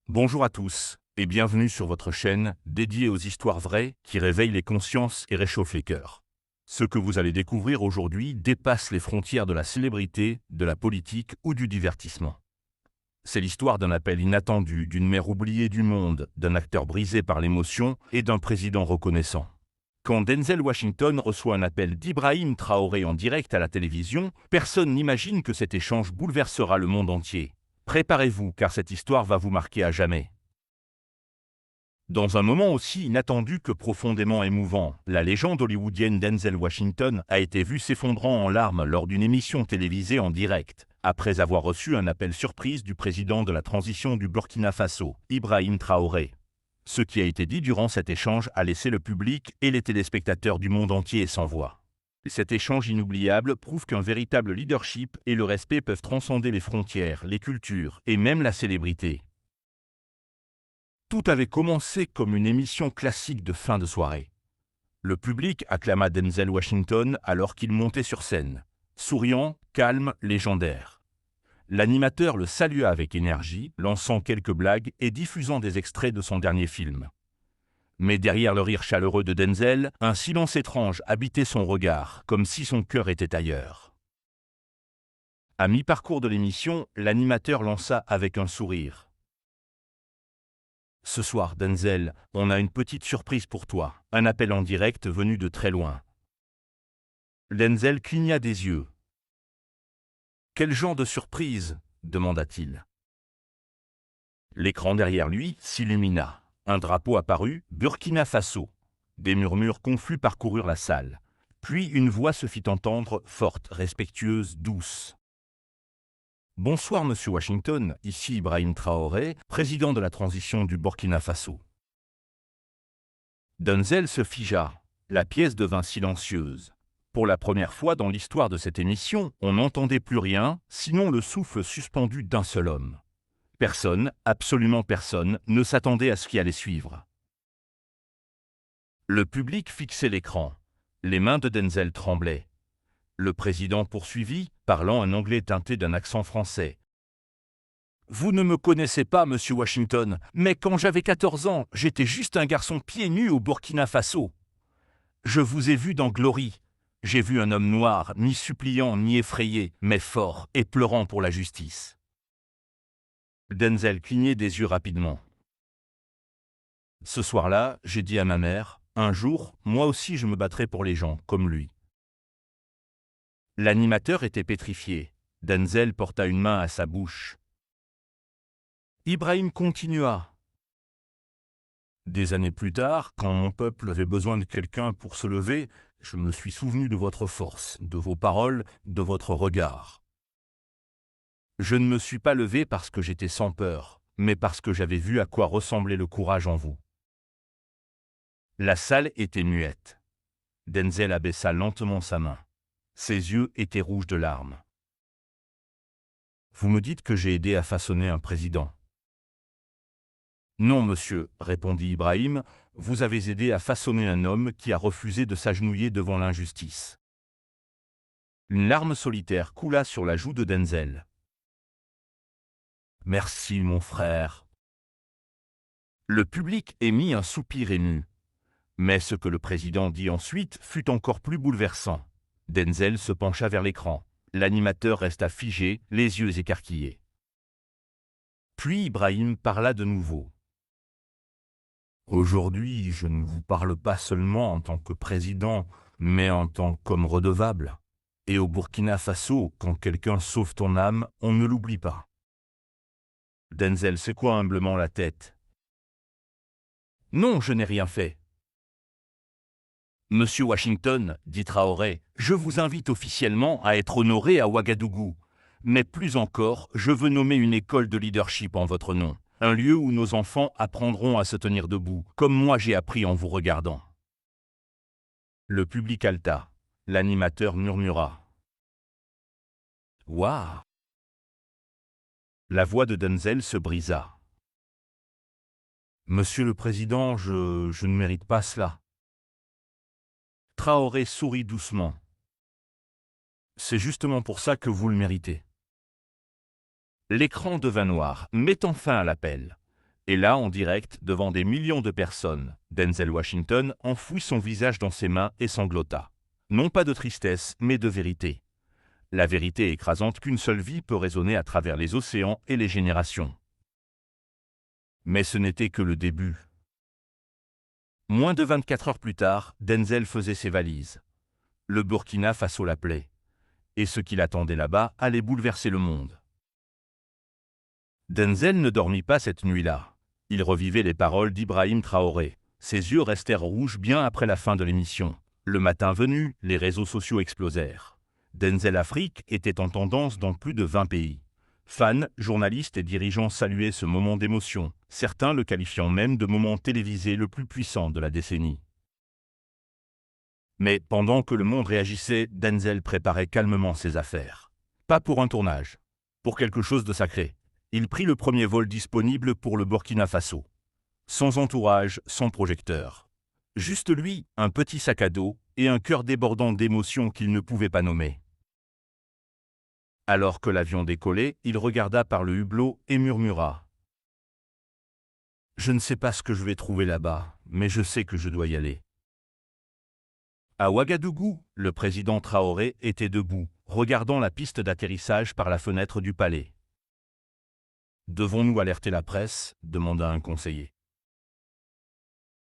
Bonjour à tous et bienvenue sur votre chaîne dédiée aux histoires vraies qui réveillent les consciences et réchauffent les cœurs. Ce que vous allez découvrir aujourd'hui dépasse les frontières de la célébrité, de la politique ou du divertissement. C'est l'histoire d'un appel inattendu, d'une mère oubliée du monde, d'un acteur brisé par l'émotion et d'un président reconnaissant. Quand Denzel Washington reçoit un appel d'Ibrahim Traoré en direct à la télévision, personne n'imagine que cet échange bouleversera le monde entier. Préparez-vous car cette histoire va vous marquer à jamais. Dans un moment aussi inattendu que profondément émouvant, la légende hollywoodienne Denzel Washington a été vue s'effondrant en larmes lors d'une émission télévisée en direct, après avoir reçu un appel surprise du président de la transition du Burkina Faso, Ibrahim Traoré. Ce qui a été dit durant cet échange a laissé le public et les téléspectateurs du monde entier sans voix. Cet échange inoubliable prouve qu'un véritable leadership et le respect peuvent transcender les frontières, les cultures et même la célébrité. Tout avait commencé comme une émission classique de fin de soirée. Le public acclama Denzel Washington alors qu'il montait sur scène. Souriant, calme, légendaire. L'animateur le salua avec énergie, lançant quelques blagues et diffusant des extraits de son dernier film. Mais derrière le rire chaleureux de Denzel, un silence étrange habitait son regard, comme si son cœur était ailleurs. À mi-parcours de l'émission, l'animateur lança avec un sourire. « Ce soir, Denzel, on a une petite surprise pour toi, un appel en direct venu de très loin. » Denzel cligna des yeux. « Quel genre de surprise ?» demanda-t-il. L'écran derrière lui s'illumina. Un drapeau apparut, Burkina Faso. Des murmures confus parcoururent la salle. Puis une voix se fit entendre, forte, respectueuse, douce. « Bonsoir, Monsieur Washington, ici Ibrahim Traoré, président de la transition du Burkina Faso. » Denzel se figea. La pièce devint silencieuse. Pour la première fois dans l'histoire de cette émission, on n'entendait plus rien, sinon le souffle suspendu d'un seul homme. Personne, absolument personne, ne s'attendait à ce qui allait suivre. Le public fixait l'écran. Les mains de Denzel tremblaient. Le président poursuivit, parlant un anglais teinté d'un accent français. « Vous ne me connaissez pas, Monsieur Washington, mais quand j'avais 14 ans, j'étais juste un garçon pieds nus au Burkina Faso. Je vous ai vu dans Glory. J'ai vu un homme noir, ni suppliant, ni effrayé, mais fort et pleurant pour la justice. » Denzel clignait des yeux rapidement. « Ce soir-là, j'ai dit à ma mère, un jour, moi aussi je me battrai pour les gens, comme lui. » L'animateur était pétrifié. Denzel porta une main à sa bouche. Ibrahim continua. « Des années plus tard, quand mon peuple avait besoin de quelqu'un pour se lever, je me suis souvenu de votre force, de vos paroles, de votre regard. Je ne me suis pas levé parce que j'étais sans peur, mais parce que j'avais vu à quoi ressemblait le courage en vous. » La salle était muette. Denzel abaissa lentement sa main. Ses yeux étaient rouges de larmes. « Vous me dites que j'ai aidé à façonner un président. » « Non, monsieur, répondit Ibrahim, vous avez aidé à façonner un homme qui a refusé de s'agenouiller devant l'injustice. » Une larme solitaire coula sur la joue de Denzel. « Merci, mon frère. » Le public émit un soupir ému. Mais ce que le président dit ensuite fut encore plus bouleversant. Denzel se pencha vers l'écran. L'animateur resta figé, les yeux écarquillés. Puis Ibrahim parla de nouveau. « Aujourd'hui, je ne vous parle pas seulement en tant que président, mais en tant qu'homme redevable. Et au Burkina Faso, quand quelqu'un sauve ton âme, on ne l'oublie pas. » Denzel secoua humblement la tête. « Non, je n'ai rien fait. » « Monsieur Washington, dit Traoré, je vous invite officiellement à être honoré à Ouagadougou. Mais plus encore, je veux nommer une école de leadership en votre nom. Un lieu où nos enfants apprendront à se tenir debout, comme moi j'ai appris en vous regardant. » Le public haleta. L'animateur murmura. « Waouh !» La voix de Denzel se brisa. « Monsieur le Président, je ne mérite pas cela. » Traoré sourit doucement. « C'est justement pour ça que vous le méritez. » L'écran devint noir, mettant fin à l'appel. Et là, en direct, devant des millions de personnes, Denzel Washington enfouit son visage dans ses mains et sanglota. Non pas de tristesse, mais de vérité. La vérité écrasante qu'une seule vie peut résonner à travers les océans et les générations. Mais ce n'était que le début. Moins de 24 heures plus tard, Denzel faisait ses valises. Le Burkina Faso l'appelait. Et ce qui l'attendait là-bas allait bouleverser le monde. Denzel ne dormit pas cette nuit-là. Il revivait les paroles d'Ibrahim Traoré. Ses yeux restèrent rouges bien après la fin de l'émission. Le matin venu, les réseaux sociaux explosèrent. Denzel Afrique était en tendance dans plus de 20 pays. Fans, journalistes et dirigeants saluaient ce moment d'émotion, certains le qualifiant même de moment télévisé le plus puissant de la décennie. Mais pendant que le monde réagissait, Denzel préparait calmement ses affaires. Pas pour un tournage, pour quelque chose de sacré. Il prit le premier vol disponible pour le Burkina Faso. Sans entourage, sans projecteur. Juste lui, un petit sac à dos et un cœur débordant d'émotions qu'il ne pouvait pas nommer. Alors que l'avion décollait, il regarda par le hublot et murmura. « Je ne sais pas ce que je vais trouver là-bas, mais je sais que je dois y aller. » À Ouagadougou, le président Traoré était debout, regardant la piste d'atterrissage par la fenêtre du palais. « Devons-nous alerter la presse ?» demanda un conseiller.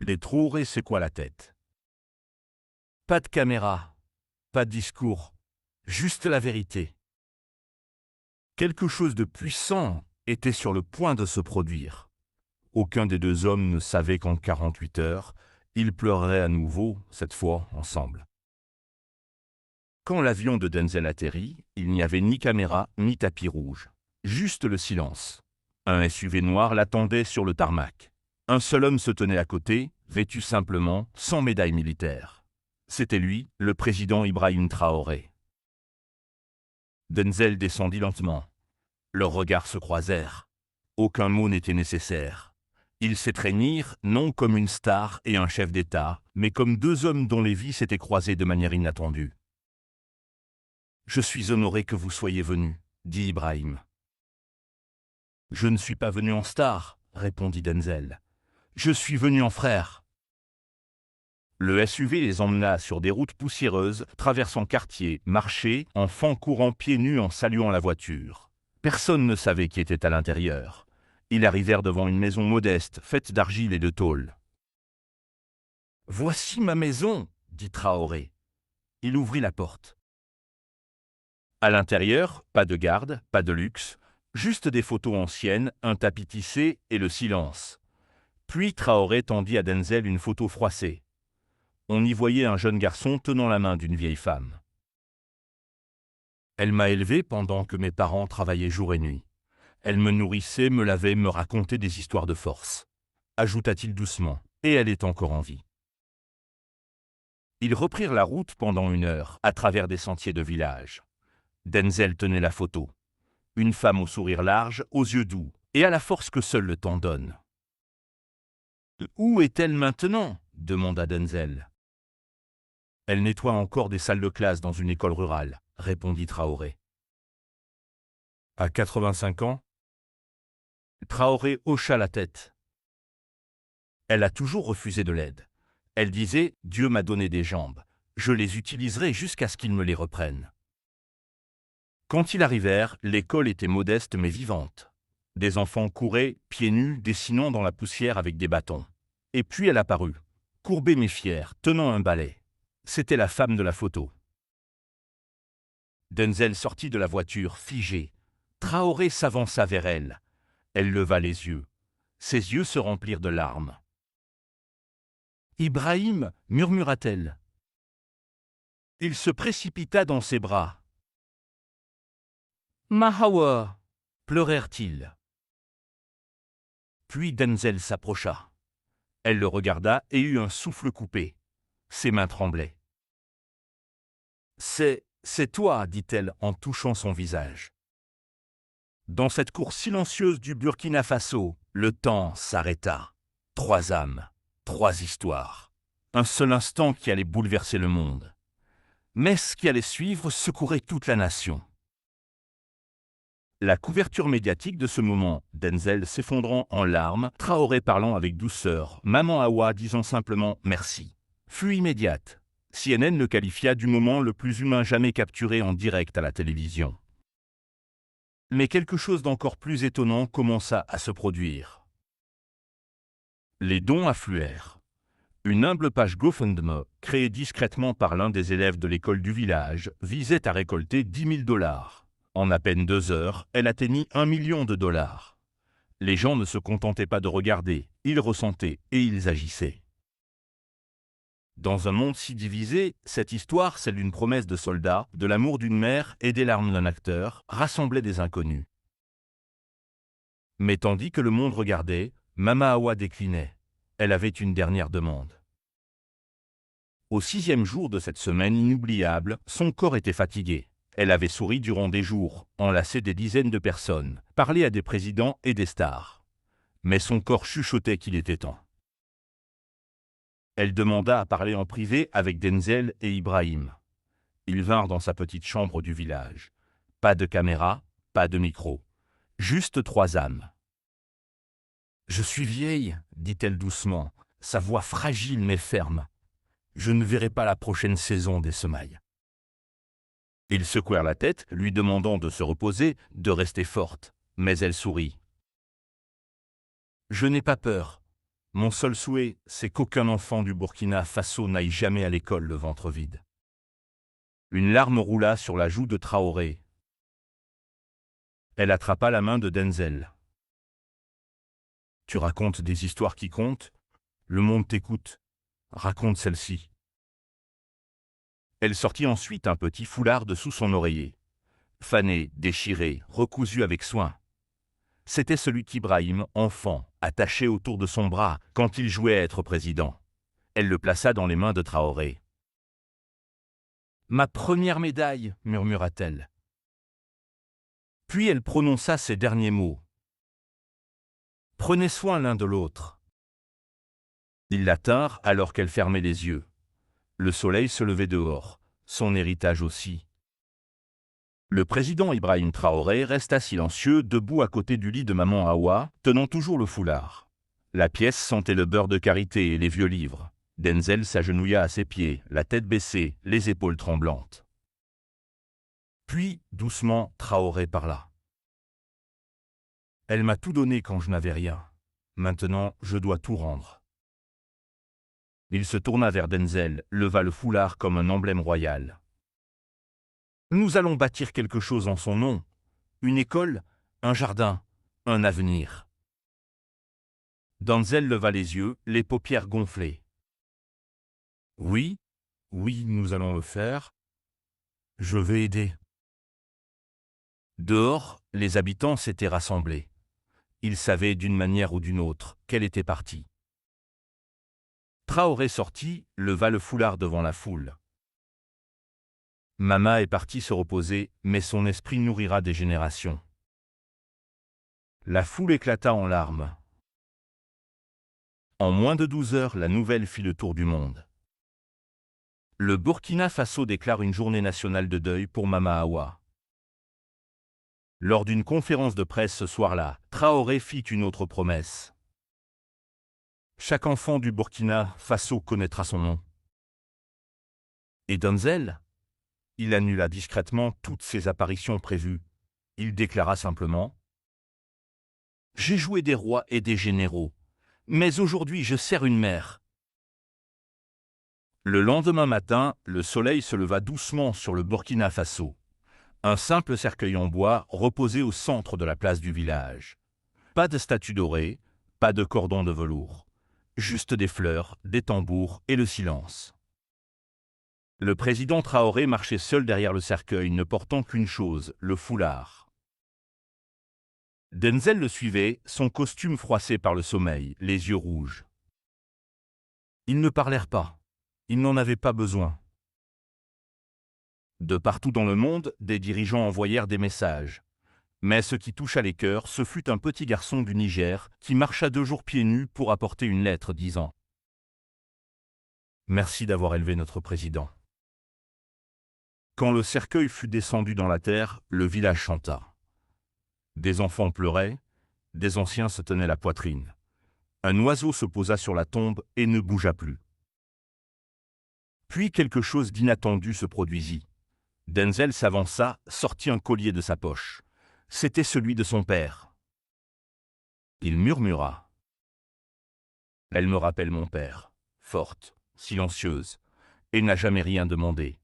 Les Traoré secoua la tête. « Pas de caméra, pas de discours, juste la vérité. » Quelque chose de puissant était sur le point de se produire. Aucun des deux hommes ne savait qu'en 48 heures, ils pleureraient à nouveau, cette fois ensemble. Quand l'avion de Denzel atterrit, il n'y avait ni caméra ni tapis rouge. Juste le silence. Un SUV noir l'attendait sur le tarmac. Un seul homme se tenait à côté, vêtu simplement, sans médaille militaire. C'était lui, le président Ibrahim Traoré. Denzel descendit lentement. Leurs regards se croisèrent. Aucun mot n'était nécessaire. Ils s'étreignirent, non comme une star et un chef d'État, mais comme deux hommes dont les vies s'étaient croisées de manière inattendue. « Je suis honoré que vous soyez venu, » dit Ibrahim. « Je ne suis pas venu en star, » répondit Denzel. « Je suis venu en frère. » Le SUV les emmena sur des routes poussiéreuses, traversant quartiers, marchés, enfants courant pieds nus en saluant la voiture. Personne ne savait qui était à l'intérieur. Ils arrivèrent devant une maison modeste, faite d'argile et de tôle. « Voici ma maison, » dit Traoré. Il ouvrit la porte. À l'intérieur, pas de garde, pas de luxe, juste des photos anciennes, un tapis tissé et le silence. Puis Traoré tendit à Denzel une photo froissée. On y voyait un jeune garçon tenant la main d'une vieille femme. « Elle m'a élevé pendant que mes parents travaillaient jour et nuit. Elle me nourrissait, me lavait, me racontait des histoires de force. » ajouta-t-il doucement, et elle est encore en vie. Ils reprirent la route pendant 1 heure, à travers des sentiers de village. Denzel tenait la photo. Une femme au sourire large, aux yeux doux, et à la force que seul le temps donne. « Où est-elle maintenant ?» demanda Denzel. « Elle nettoie encore des salles de classe dans une école rurale, » répondit Traoré. À 85 ans, Traoré hocha la tête. Elle a toujours refusé de l'aide. Elle disait « Dieu m'a donné des jambes, je les utiliserai jusqu'à ce qu'il me les reprenne. » Quand ils arrivèrent, l'école était modeste mais vivante. Des enfants couraient, pieds nus, dessinant dans la poussière avec des bâtons. Et puis elle apparut, courbée mais fière, tenant un balai. C'était la femme de la photo. Denzel sortit de la voiture, figé. Traoré s'avança vers elle. Elle leva les yeux. Ses yeux se remplirent de larmes. « Ibrahim » murmura-t-elle. Il se précipita dans ses bras. « Mahawa » pleurèrent-ils. Puis Denzel s'approcha. Elle le regarda et eut un souffle coupé. Ses mains tremblaient. « C'est toi, dit-elle en touchant son visage. Dans cette course silencieuse du Burkina Faso, le temps s'arrêta. 3 âmes, 3 histoires. Un seul instant qui allait bouleverser le monde. Mais ce qui allait suivre secourait toute la nation. La couverture médiatique de ce moment, Denzel s'effondrant en larmes, Traoré parlant avec douceur, Maman Awa disant simplement « merci », fut immédiate. CNN le qualifia du moment le plus humain jamais capturé en direct à la télévision. Mais quelque chose d'encore plus étonnant commença à se produire. Les dons affluèrent. Une humble page GoFundMe, créée discrètement par l'un des élèves de l'école du village, visait à récolter 10 000 $. En à peine 2 heures, elle atteignit 1 million de $. Les gens ne se contentaient pas de regarder, ils ressentaient et ils agissaient. Dans un monde si divisé, cette histoire, celle d'une promesse de soldat, de l'amour d'une mère et des larmes d'un acteur, rassemblait des inconnus. Mais tandis que le monde regardait, Mama Awa déclinait. Elle avait une dernière demande. Au 6e jour de cette semaine inoubliable, son corps était fatigué. Elle avait souri durant des jours, enlacé des dizaines de personnes, parlé à des présidents et des stars. Mais son corps chuchotait qu'il était temps. Elle demanda à parler en privé avec Denzel et Ibrahim. Ils vinrent dans sa petite chambre du village. Pas de caméra, pas de micro. Juste 3 âmes. « Je suis vieille, dit-elle doucement, sa voix fragile mais ferme. Je ne verrai pas la prochaine saison des Semailles. » Ils secouèrent la tête, lui demandant de se reposer, de rester forte, mais elle sourit. « Je n'ai pas peur. Mon seul souhait, c'est qu'aucun enfant du Burkina Faso n'aille jamais à l'école le ventre vide. » Une larme roula sur la joue de Traoré. Elle attrapa la main de Denzel. « Tu racontes des histoires qui comptent? Le monde t'écoute. Raconte celle-ci. » Elle sortit ensuite un petit foulard de sous son oreiller. Fané, déchiré, recousu avec soin. C'était celui qu'Ibrahim, enfant, attachait autour de son bras quand il jouait à être président. Elle le plaça dans les mains de Traoré. « Ma première médaille, murmura-t-elle. Puis elle prononça ces derniers mots. « Prenez soin l'un de l'autre. » Ils la tinrent alors qu'elle fermait les yeux. Le soleil se levait dehors, son héritage aussi. Le président Ibrahim Traoré resta silencieux, debout à côté du lit de Maman Awa, tenant toujours le foulard. La pièce sentait le beurre de karité et les vieux livres. Denzel s'agenouilla à ses pieds, la tête baissée, les épaules tremblantes. Puis, doucement, Traoré parla. « Elle m'a tout donné quand je n'avais rien. Maintenant, je dois tout rendre. » Il se tourna vers Denzel, leva le foulard comme un emblème royal. « Nous allons bâtir quelque chose en son nom. Une école, un jardin, un avenir. » Denzel leva les yeux, les paupières gonflées. « Oui, oui, nous allons le faire. Je vais aider. » Dehors, les habitants s'étaient rassemblés. Ils savaient d'une manière ou d'une autre qu'elle était partie. Traoré sortit, leva le foulard devant la foule. Mama est partie se reposer, mais son esprit nourrira des générations. La foule éclata en larmes. En moins de 12 heures, la nouvelle fit le tour du monde. Le Burkina Faso déclare une journée nationale de deuil pour Mama Awa. Lors d'une conférence de presse ce soir-là, Traoré fit une autre promesse. Chaque enfant du Burkina Faso connaîtra son nom. Et Denzel? Il annula discrètement toutes ses apparitions prévues. Il déclara simplement « J'ai joué des rois et des généraux, mais aujourd'hui je sers une mère. » Le lendemain matin, le soleil se leva doucement sur le Burkina Faso. Un simple cercueil en bois reposait au centre de la place du village. Pas de statue dorée, pas de cordon de velours. Juste des fleurs, des tambours et le silence. Le président Traoré marchait seul derrière le cercueil, ne portant qu'une chose, le foulard. Denzel le suivait, son costume froissé par le sommeil, les yeux rouges. Ils ne parlèrent pas. Ils n'en avaient pas besoin. De partout dans le monde, des dirigeants envoyèrent des messages. Mais ce qui toucha les cœurs, ce fut un petit garçon du Niger qui marcha 2 jours pieds nus pour apporter une lettre disant « Merci d'avoir élevé notre président. » Quand le cercueil fut descendu dans la terre, le village chanta. Des enfants pleuraient, des anciens se tenaient la poitrine. Un oiseau se posa sur la tombe et ne bougea plus. Puis quelque chose d'inattendu se produisit. Denzel s'avança, sortit un collier de sa poche. C'était celui de son père. Il murmura. « Elle me rappelle mon père, forte, silencieuse, et n'a jamais rien demandé. »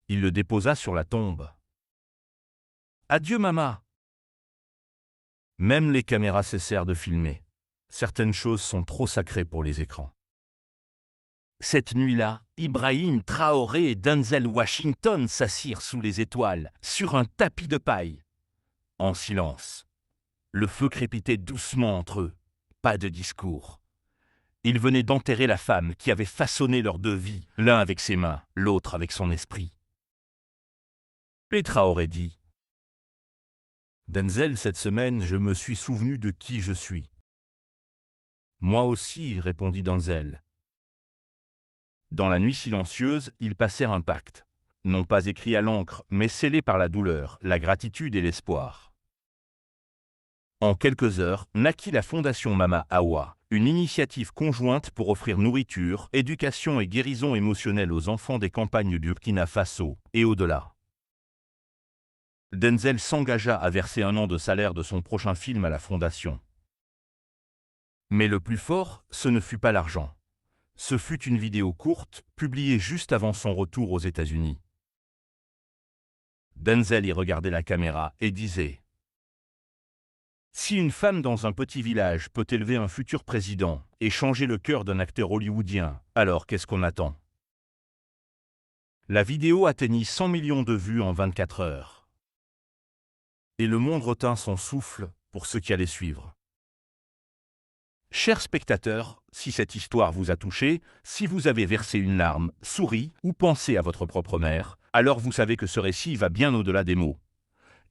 Il le déposa sur la tombe. « Adieu, maman !» Même les caméras cessèrent de filmer. Certaines choses sont trop sacrées pour les écrans. Cette nuit-là, Ibrahim Traoré et Denzel Washington s'assirent sous les étoiles, sur un tapis de paille. En silence. Le feu crépitait doucement entre eux. Pas de discours. Ils venaient d'enterrer la femme qui avait façonné leurs deux vies, l'un avec ses mains, l'autre avec son esprit. Et Traoré dit : « Denzel, cette semaine, je me suis souvenu de qui je suis. » « Moi aussi, répondit Denzel. Dans la nuit silencieuse, ils passèrent un pacte, non pas écrit à l'encre, mais scellé par la douleur, la gratitude et l'espoir. En quelques heures, naquit la Fondation Mama Awa, une initiative conjointe pour offrir nourriture, éducation et guérison émotionnelle aux enfants des campagnes du Burkina Faso et au-delà. Denzel s'engagea à verser 1 an de salaire de son prochain film à la Fondation. Mais le plus fort, ce ne fut pas l'argent. Ce fut une vidéo courte, publiée juste avant son retour aux États-Unis. Denzel y regardait la caméra et disait : « Si une femme dans un petit village peut élever un futur président et changer le cœur d'un acteur hollywoodien, alors qu'est-ce qu'on attend ?» La vidéo atteignit 100 millions de vues en 24 heures. Et le monde retint son souffle pour ce qui allait suivre. Chers spectateurs, si cette histoire vous a touché, si vous avez versé une larme, souri ou pensé à votre propre mère, alors vous savez que ce récit va bien au-delà des mots.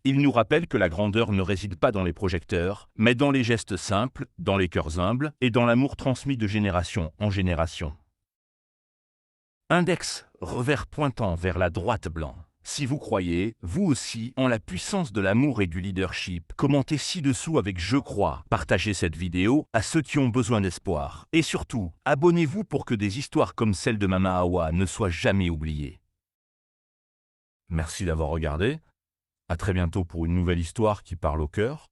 Il nous rappelle que la grandeur ne réside pas dans les projecteurs, mais dans les gestes simples, dans les cœurs humbles et dans l'amour transmis de génération en génération. Index, revers pointant vers la droite blanc. Si vous croyez, vous aussi, en la puissance de l'amour et du leadership, commentez ci-dessous avec « Je crois ». Partagez cette vidéo à ceux qui ont besoin d'espoir. Et surtout, abonnez-vous pour que des histoires comme celle de Mama Awa ne soient jamais oubliées. Merci d'avoir regardé. À très bientôt pour une nouvelle histoire qui parle au cœur.